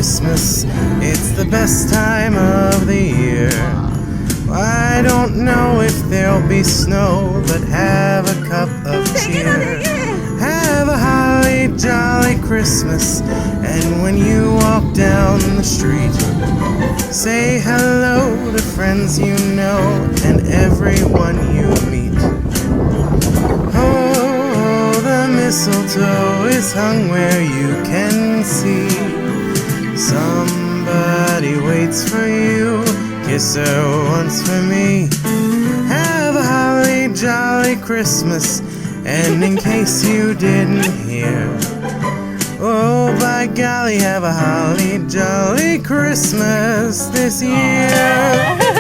Christmas, it's the best time of the year. I don't know if there'll be snow, but have a cup of cheer. Have a holly jolly Christmas, and when you walk down the street, say hello to friends you know and everyone you meet. Oh, the mistletoe is hung where you can see. Somebody waits for you, kiss her once for me. Have a holly jolly Christmas, and in case you didn't hear, oh by golly, have a holly jolly Christmas this year.